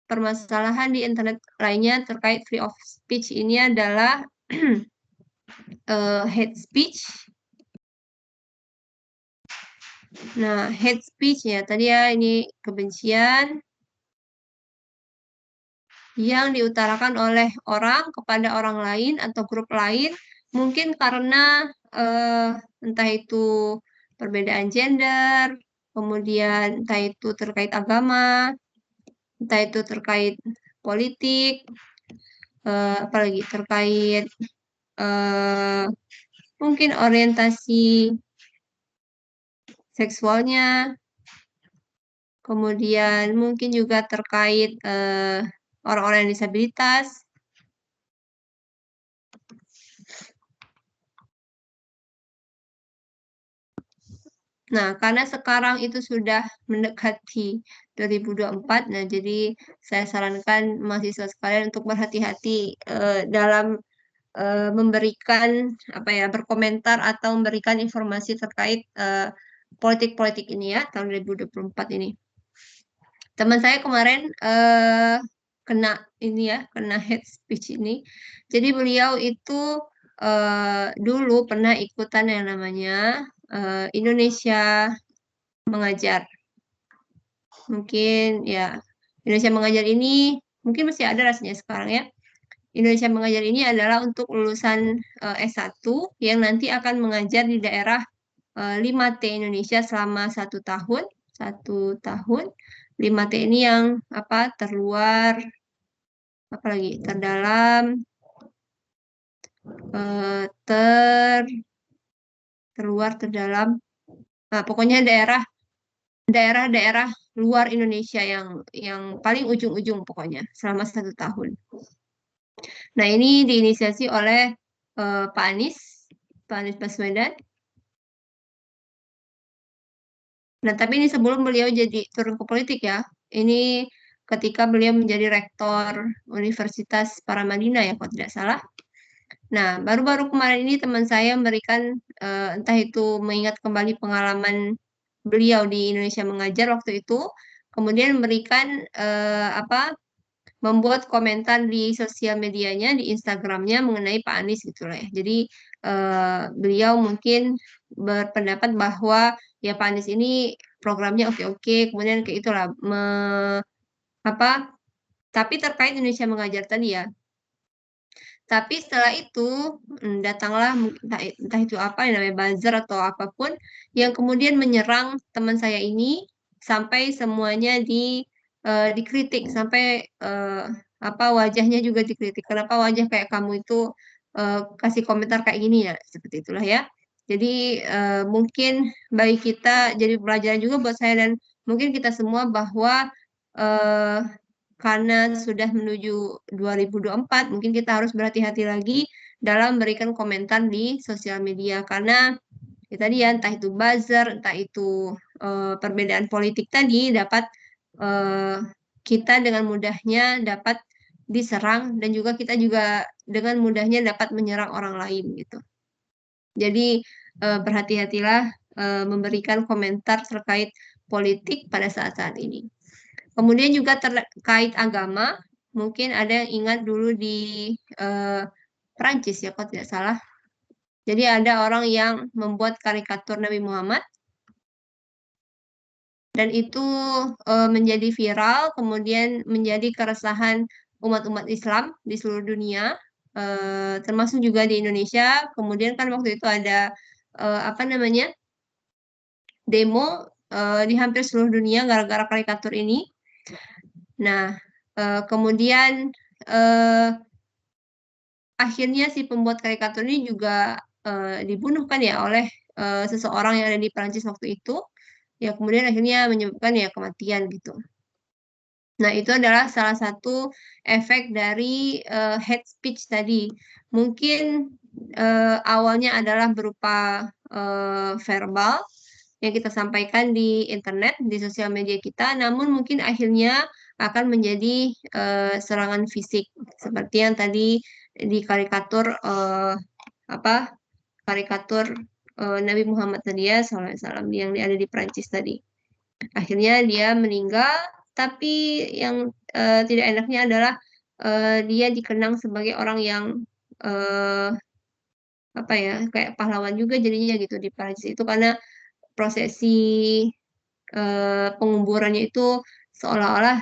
permasalahan di internet lainnya terkait free of speech ini adalah hate speech. Nah, hate speech ya, tadi ya ini kebencian yang diutarakan oleh orang kepada orang lain atau grup lain, mungkin karena entah itu perbedaan gender, kemudian entah itu terkait agama, entah itu terkait politik, apalagi terkait mungkin orientasi seksualnya, kemudian mungkin juga terkait orang-orang disabilitas. Nah, karena sekarang itu sudah mendekati 2024, nah jadi saya sarankan mahasiswa sekalian untuk berhati-hati dalam memberikan berkomentar atau memberikan informasi terkait politik-politik ini ya tahun 2024 ini. Teman saya kemarin kena hate speech ini. Jadi beliau itu dulu pernah ikutan yang namanya Indonesia Mengajar. Mungkin ya Indonesia Mengajar ini mungkin masih ada rasanya sekarang ya. Indonesia Mengajar ini adalah untuk lulusan S1 yang nanti akan mengajar di daerah 5T Indonesia selama 1 tahun. 1 tahun. 5T ini yang terluar, apalagi terdalam, terluar, terdalam, pokoknya daerah-daerah luar Indonesia yang paling ujung-ujung pokoknya selama 1 tahun. Nah, ini diinisiasi oleh Pak Anies Baswedan. Nah, tapi ini sebelum beliau jadi turun ke politik ya. Ini ketika beliau menjadi rektor Universitas Paramadina ya, kalau tidak salah. Nah, baru-baru kemarin ini teman saya memberikan entah itu mengingat kembali pengalaman beliau di Indonesia mengajar waktu itu, kemudian memberikan membuat komentar di sosial medianya, di Instagramnya mengenai Pak Anies gitu lah ya. Jadi beliau mungkin berpendapat bahwa ya Pak Anies ini programnya oke-oke, kemudian kayak itulah tapi terkait Indonesia mengajar tadi ya. Tapi setelah itu datanglah entah itu apa yang namanya buzzer atau apapun yang kemudian menyerang teman saya ini sampai semuanya dikritik sampai wajahnya juga dikritik. Kenapa wajah kayak kamu itu kasih komentar kayak gini ya, seperti itulah ya. Jadi mungkin bagi kita jadi pelajaran juga buat saya dan mungkin kita semua bahwa karena sudah menuju 2024, mungkin kita harus berhati-hati lagi dalam memberikan komentar di sosial media. Karena ya tadi ya, entah itu buzzer, entah itu perbedaan politik tadi dapat kita dengan mudahnya dapat diserang dan juga kita juga dengan mudahnya dapat menyerang orang lain gitu. Jadi berhati-hatilah memberikan komentar terkait politik pada saat-saat ini. Kemudian juga terkait agama, mungkin ada yang ingat dulu di Perancis ya kalau tidak salah. Jadi ada orang yang membuat karikatur Nabi Muhammad dan itu menjadi viral, kemudian menjadi keresahan umat-umat Islam di seluruh dunia, termasuk juga di Indonesia. Kemudian kan waktu itu ada demo di hampir seluruh dunia gara-gara karikatur ini. Nah, kemudian akhirnya si pembuat karikatur ini juga dibunuh kan ya oleh seseorang yang ada di Perancis waktu itu. Ya kemudian akhirnya menyebabkan ya kematian gitu. Nah, itu adalah salah satu efek dari hate speech tadi. Mungkin awalnya adalah berupa verbal yang kita sampaikan di internet, di sosial media kita, namun mungkin akhirnya akan menjadi serangan fisik seperti yang tadi di karikatur Nabi Muhammad tadi ya SAW yang ada di Prancis tadi. Akhirnya dia meninggal, tapi yang tidak enaknya adalah dia dikenang sebagai orang yang kayak pahlawan juga jadinya gitu di Prancis itu karena prosesi penguburannya itu seolah-olah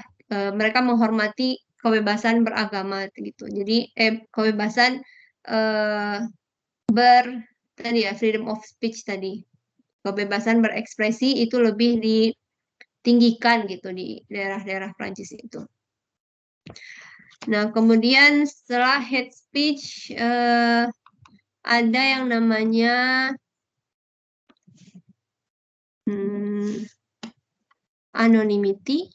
mereka menghormati kebebasan beragama gitu. Jadi kebebasan freedom of speech tadi. Kebebasan berekspresi itu lebih ditinggikan gitu di daerah-daerah Prancis itu. Nah, kemudian setelah hate speech ada yang namanya anonymity,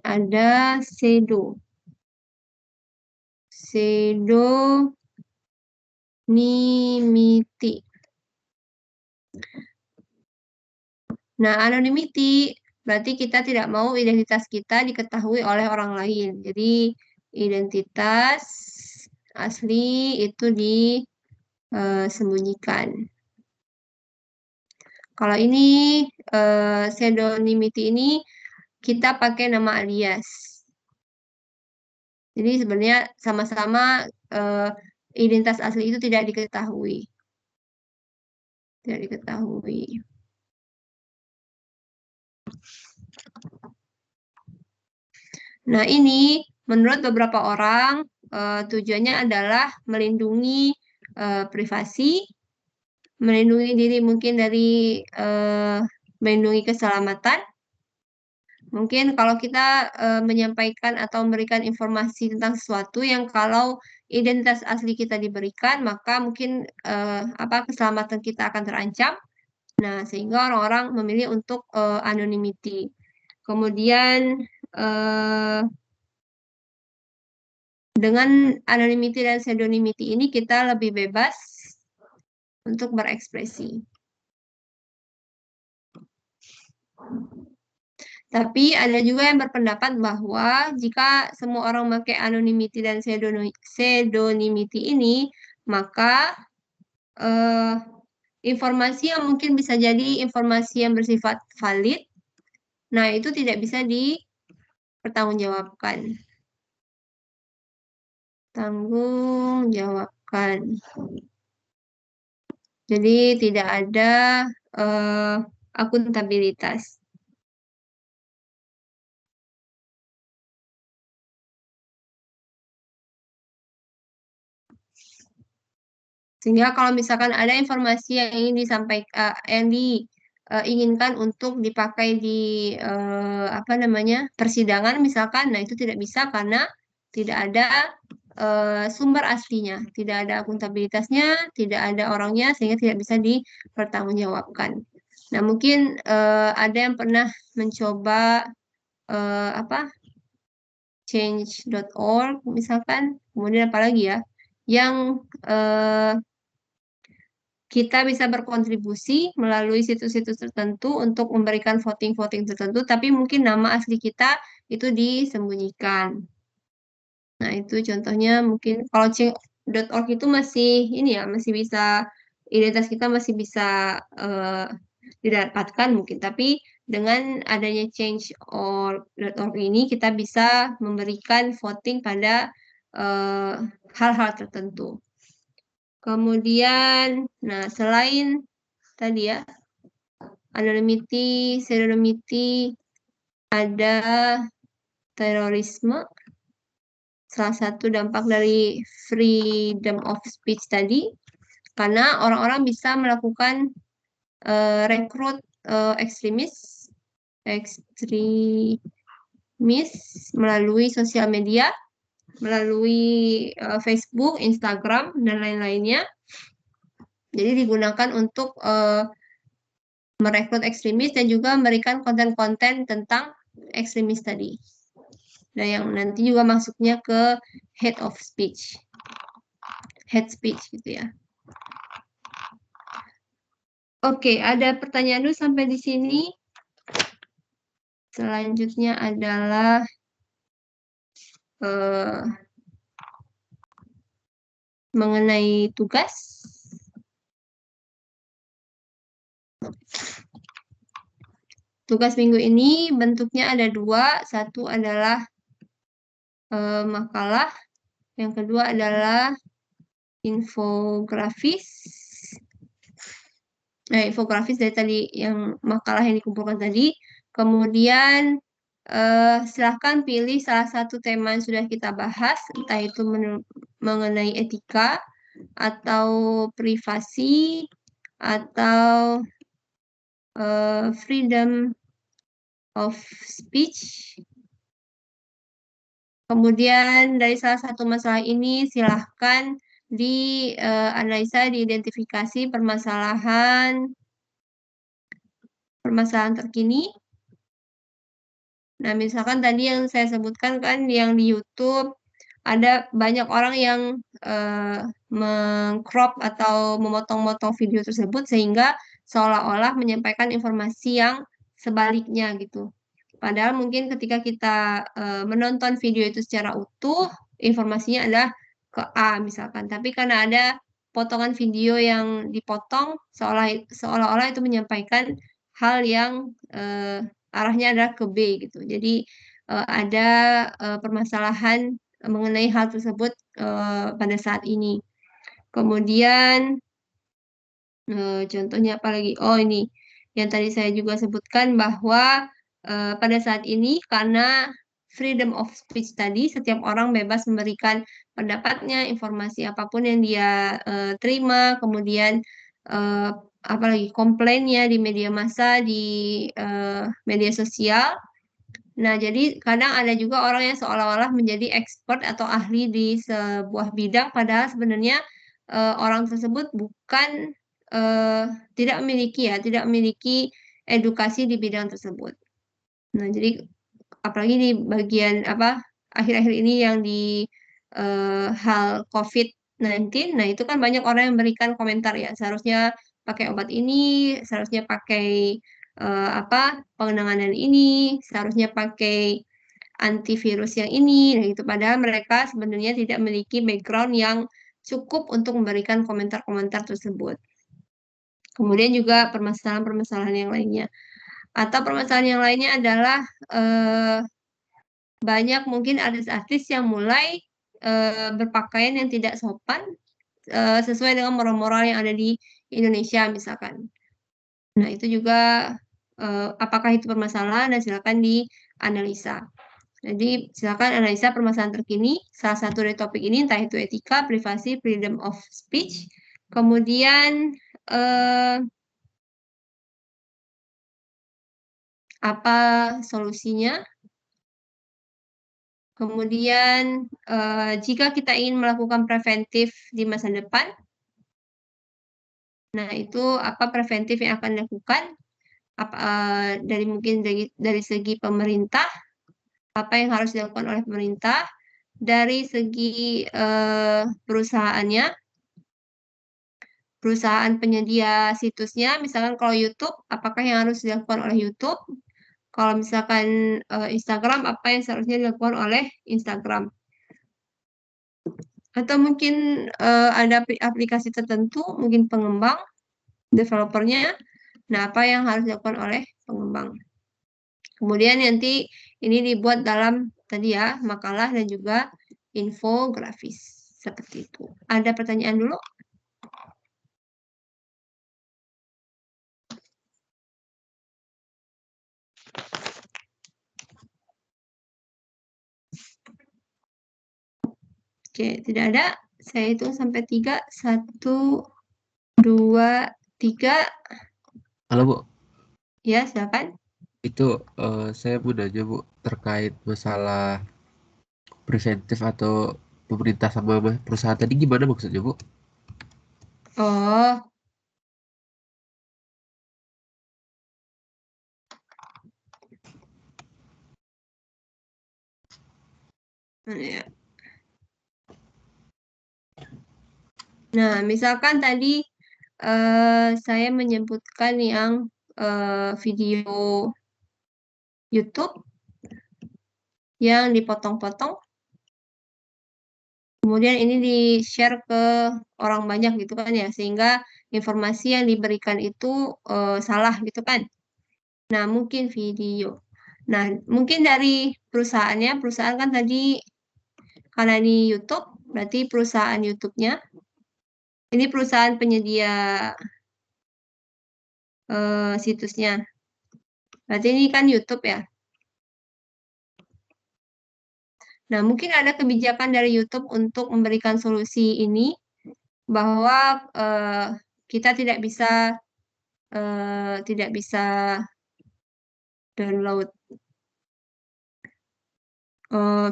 ada pseudonymity. Nah, anonymity berarti kita tidak mau identitas kita diketahui oleh orang lain. Jadi identitas asli itu disembunyikan. Kalau ini pseudonymity ini kita pakai nama alias. Jadi sebenarnya sama-sama identitas asli itu tidak diketahui. Tidak diketahui. Nah, ini menurut beberapa orang tujuannya adalah melindungi privasi, melindungi diri mungkin dari melindungi keselamatan, Mungkin kalau kita menyampaikan atau memberikan informasi tentang sesuatu yang kalau identitas asli kita diberikan, maka mungkin keselamatan kita akan terancam. Nah, sehingga orang-orang memilih untuk anonymity. Kemudian dengan anonymity dan pseudonymity ini kita lebih bebas untuk berekspresi. Tapi ada juga yang berpendapat bahwa jika semua orang memakai anonymity dan pseudonymity ini, maka informasi yang mungkin bisa jadi informasi yang bersifat valid, nah itu tidak bisa dipertanggungjawabkan. Jadi tidak ada akuntabilitas. Sehingga kalau misalkan ada informasi yang ingin disampaikan, yang diinginkan untuk dipakai di persidangan misalkan, nah itu tidak bisa karena tidak ada sumber aslinya, tidak ada akuntabilitasnya, tidak ada orangnya, sehingga tidak bisa dipertanggungjawabkan. Nah mungkin ada yang pernah mencoba change.org misalkan, kemudian apa lagi ya, yang kita bisa berkontribusi melalui situs-situs tertentu untuk memberikan voting-voting tertentu, tapi mungkin nama asli kita itu disembunyikan. Nah, itu contohnya mungkin kalau change.org itu masih masih bisa, identitas kita masih bisa didapatkan mungkin, tapi dengan adanya change.org ini kita bisa memberikan voting pada hal-hal tertentu. Kemudian, nah selain tadi ya, anonymity, pseudonymity, ada terorisme. Salah satu dampak dari freedom of speech tadi, karena orang-orang bisa melakukan rekrut ekstremis melalui sosial media, melalui Facebook, Instagram, dan lain-lainnya. Jadi digunakan untuk merekrut ekstremis dan juga memberikan konten-konten tentang ekstremis tadi. Dan yang nanti juga masuknya ke hate speech gitu ya. Oke, ada pertanyaan dulu sampai di sini. Selanjutnya adalah mengenai tugas. Tugas minggu ini bentuknya ada dua. Satu adalah makalah. Yang kedua adalah infografis. Infografis dari tadi yang makalah yang dikumpulkan tadi. Kemudian silahkan pilih salah satu tema yang sudah kita bahas, entah itu mengenai etika, atau privasi, atau freedom of speech. Kemudian dari salah satu masalah ini silahkan dianalisa, diidentifikasi permasalahan terkini. Nah, misalkan tadi yang saya sebutkan kan yang di YouTube ada banyak orang yang meng-crop atau memotong-motong video tersebut sehingga seolah-olah menyampaikan informasi yang sebaliknya gitu. Padahal mungkin ketika kita menonton video itu secara utuh, informasinya adalah ke A misalkan. Tapi karena ada potongan video yang dipotong, seolah-olah itu menyampaikan hal yang arahnya adalah ke B gitu. Jadi ada permasalahan mengenai hal tersebut pada saat ini. Kemudian contohnya apa lagi? Oh ini yang tadi saya juga sebutkan bahwa pada saat ini karena freedom of speech tadi, setiap orang bebas memberikan pendapatnya, informasi apapun yang dia terima, kemudian apalagi komplainnya di media massa, di media sosial. Nah, jadi kadang ada juga orang yang seolah-olah menjadi expert atau ahli di sebuah bidang, padahal sebenarnya orang tersebut bukan tidak memiliki edukasi di bidang tersebut. Nah, jadi apalagi di bagian akhir-akhir ini yang di hal COVID-19, nah itu kan banyak orang yang memberikan komentar ya, seharusnya pakai obat ini, seharusnya pakai pengenangan ini, seharusnya pakai antivirus yang ini, nah itu padahal mereka sebenarnya tidak memiliki background yang cukup untuk memberikan komentar-komentar tersebut. Kemudian juga permasalahan-permasalahan yang lainnya. Atau permasalahan yang lainnya adalah banyak mungkin artis-artis yang mulai berpakaian yang tidak sopan sesuai dengan moral-moral yang ada di Indonesia misalkan. Nah, itu juga apakah itu permasalahan dan silakan dianalisa. Jadi silakan analisa permasalahan terkini. Salah satu dari topik ini entah itu etika, privasi, freedom of speech. Kemudian apa solusinya? Kemudian jika kita ingin melakukan preventif di masa depan, nah itu apa preventif yang akan dilakukan? Mungkin dari segi pemerintah, apa yang harus dilakukan oleh pemerintah, dari segi perusahaan penyedia situsnya, misalkan kalau YouTube, apakah yang harus dilakukan oleh YouTube? Kalau misalkan Instagram, apa yang seharusnya dilakukan oleh Instagram? Atau mungkin ada aplikasi tertentu, mungkin pengembang, developernya, nah apa yang harus dilakukan oleh pengembang? Kemudian nanti ini dibuat dalam tadi ya, makalah dan juga infografis. Seperti itu. Ada pertanyaan dulu? Oke, tidak ada. Saya hitung sampai 3. 1, 2, 3. Halo, Bu. Ya, silakan. Itu saya mau nanya, Bu, terkait masalah preventif atau pemerintah sama perusahaan tadi gimana maksudnya, Bu? Oh. Ya. Nah, misalkan tadi saya menyebutkan yang video YouTube yang dipotong-potong, kemudian ini di-share ke orang banyak gitu kan ya, sehingga informasi yang diberikan itu salah gitu kan. Nah, mungkin video. Nah, mungkin dari perusahaannya, perusahaan kan tadi karena ini YouTube, berarti perusahaan YouTube-nya. Ini perusahaan penyedia situsnya. Berarti ini kan YouTube ya. Nah, mungkin ada kebijakan dari YouTube untuk memberikan solusi ini, bahwa kita tidak bisa download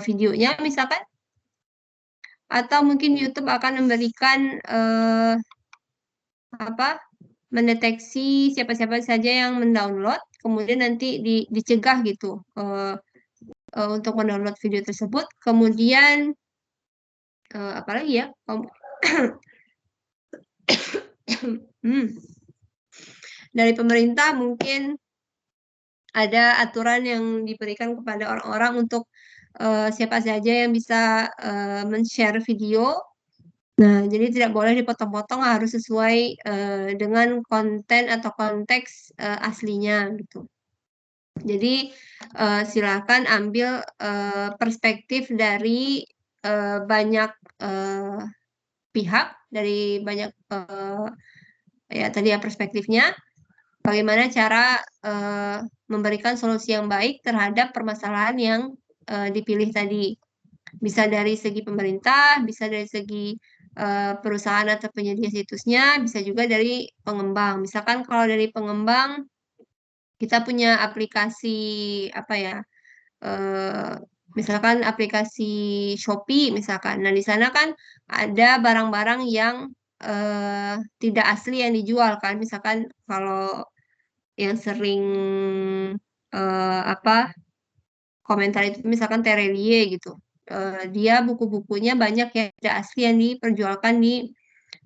videonya misalkan, atau mungkin YouTube akan memberikan mendeteksi siapa-siapa saja yang mendownload, kemudian nanti dicegah gitu untuk mendownload video tersebut. Kemudian apalagi ya? Dari pemerintah mungkin ada aturan yang diberikan kepada orang-orang untuk siapa saja yang bisa men-share video. Nah, jadi tidak boleh dipotong-potong, harus sesuai dengan konten atau konteks aslinya gitu. Jadi silakan ambil perspektif dari banyak pihak, dari banyak ya tadi ya perspektifnya, bagaimana cara memberikan solusi yang baik terhadap permasalahan yang dipilih tadi. Bisa dari segi pemerintah, bisa dari segi perusahaan atau penyedia situsnya, bisa juga dari pengembang. Misalkan kalau dari pengembang, kita punya aplikasi misalkan aplikasi Shopee misalkan. Nah, di sana kan ada barang-barang yang tidak asli yang dijual kan. Misalkan kalau yang sering komentar itu misalkan Terelie gitu. Dia buku-bukunya banyak yang tidak asli yang diperjualkan di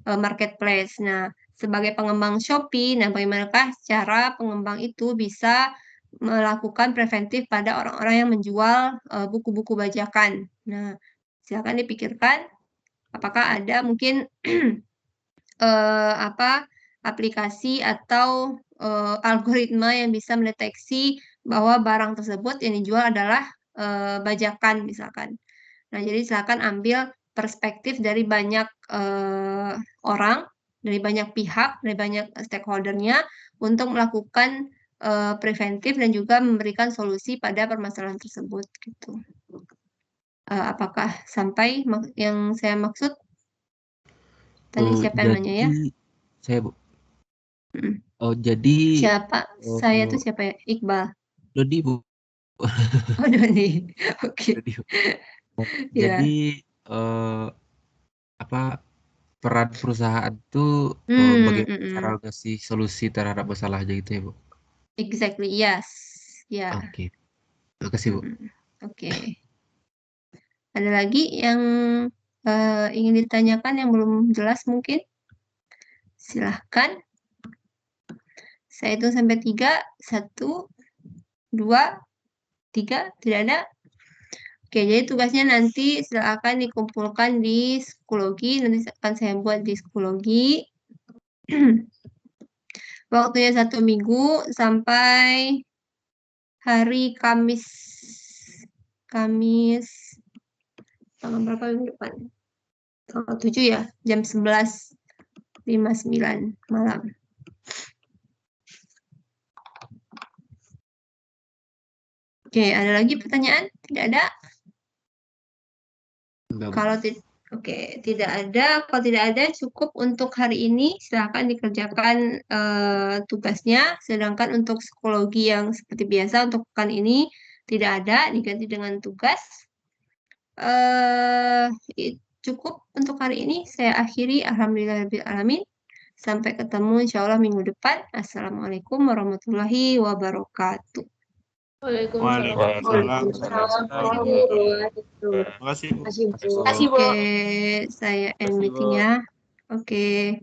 marketplace. Nah, sebagai pengembang Shopee, nah bagaimanakah cara pengembang itu bisa melakukan preventif pada orang-orang yang menjual buku-buku bajakan. Nah, silakan dipikirkan apakah ada mungkin aplikasi atau algoritma yang bisa mendeteksi bahwa barang tersebut yang dijual adalah bajakan misalkan. Nah, jadi silakan ambil perspektif dari banyak orang, dari banyak pihak, dari banyak stakeholdernya untuk melakukan preventif dan juga memberikan solusi pada permasalahan tersebut gitu. Apakah sampai yang saya maksud? Tadi siapa yang nanya ya? Saya, Bu. Oh, jadi siapa? Saya tuh siapa ya? Iqbal. Dodi, Bu. Oh, Dodi. Oke. Ya. Jadi peran perusahaan tuh bagaimana cara ngasih solusi terhadap masalahnya gitu ya, Bu? Exactly, yes. Ya. Oke. Makasih, Bu. Oke. Ada lagi yang ingin ditanyakan yang belum jelas mungkin? Silahkan. Saya hitung sampai 3. 1, 2, 3. Tidak ada? Oke, jadi tugasnya nanti silakan dikumpulkan di psikologi. Nanti akan saya buat di psikologi. Waktunya 1 minggu sampai hari Kamis tanggal berapa minggu depan? Tanggal 7 ya, jam 11.59 malam. Oke, ada lagi pertanyaan? Tidak ada? Kalau tidak ada. Kalau tidak ada, cukup untuk hari ini. Silakan dikerjakan tugasnya. Sedangkan untuk psikologi yang seperti biasa untuk pekan ini tidak ada, diganti dengan tugas. Cukup untuk hari ini. Saya akhiri. Alhamdulillahirrahmanirrahim. Sampai ketemu insya Allah minggu depan. Assalamualaikum warahmatullahi wabarakatuh. Waalaikumsalam. Oke, saya end meeting ya. Oke.